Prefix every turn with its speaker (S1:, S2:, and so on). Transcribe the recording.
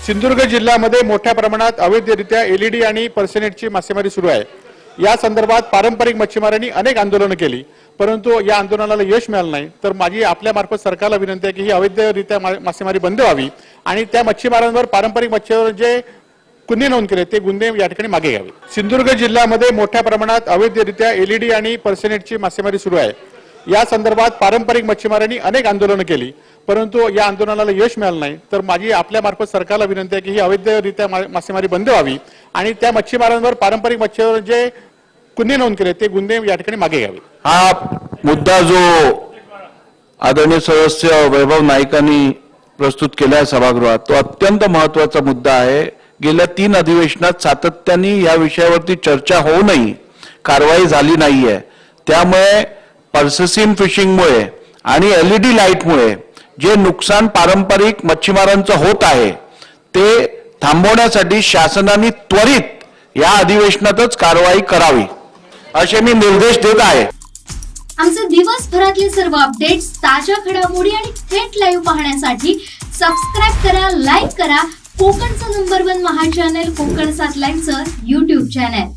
S1: सिंधुदुर्ग जिल्ह्यामध्ये मोठ्या प्रमाणात अवैधरित्या एलईडी आणि पर्सेनेटची मासेमारी सुरू आहे। या संदर्भात पारंपरिक मच्छीमारांनी अनेक आंदोलनं केली, परंतु या आंदोलनाला यश मिळालं नाही। तर माझी आपल्या मार्फत सरकारला विनंती आहे की ही अवैधरित्या मासेमारी बंद व्हावी आणि त्या मच्छीमारांवर पारंपरिक मच्छीमार जे गुन्हे नोंद केले ते गुन्हे या ठिकाणी मागे घ्यावे। सिंधुदुर्ग जिल्ह्यामध्ये मोठ्या प्रमाणात अवैधरित्या एलईडी आणि पर्सेनेटची मासेमारी सुरू आहे। या संदर्भात पारंपरिक मच्छीमारांनी अनेक आंदोलनं केली, परंतु या आंदोलनाला यश मिळालं नाही। तर माझी आपल्या मार्फत सरकारला विनंती आहे की ही अवैधरित्या मासेमारी बंद व्हावी आणि त्या मच्छीमारांवर पारंपरिक मच्छीमार जे गुन्हे नोंद केले ते गुन्हे या ठिकाणी मागे घ्यावे।
S2: हा मुद्दा जो आदरणीय सदस्य वैभव नाईकांनी प्रस्तुत केला सभागृहात तो अत्यंत महत्त्वाचा मुद्दा आहे। गेल्या 3 अधिवेशनात सातत्याने या विषयावरती चर्चा होऊनही कारवाई झाली नाहीये। त्यामुळे पर्सेसिन फिशिंगमुळे आणि एलईडी लाईटमुळे जे नुकसान पारंपरिक मच्छीमारांचं होत आहे ते थांबवण्यासाठी शासनाने त्वरित या अधिवेशनातच कारवाई करावी असे मी निर्देश देत आहे।
S3: आमचे दिवसभरातले सर्व अपडेट्स, ताज्या घडामोडी आणि थेट लाईव्ह पाहण्यासाठी सबस्क्राइब करा, लाईक करा कोकणचं नंबर 1 महा चॅनल कोकण 7 लाईव्हचं YouTube चॅनल।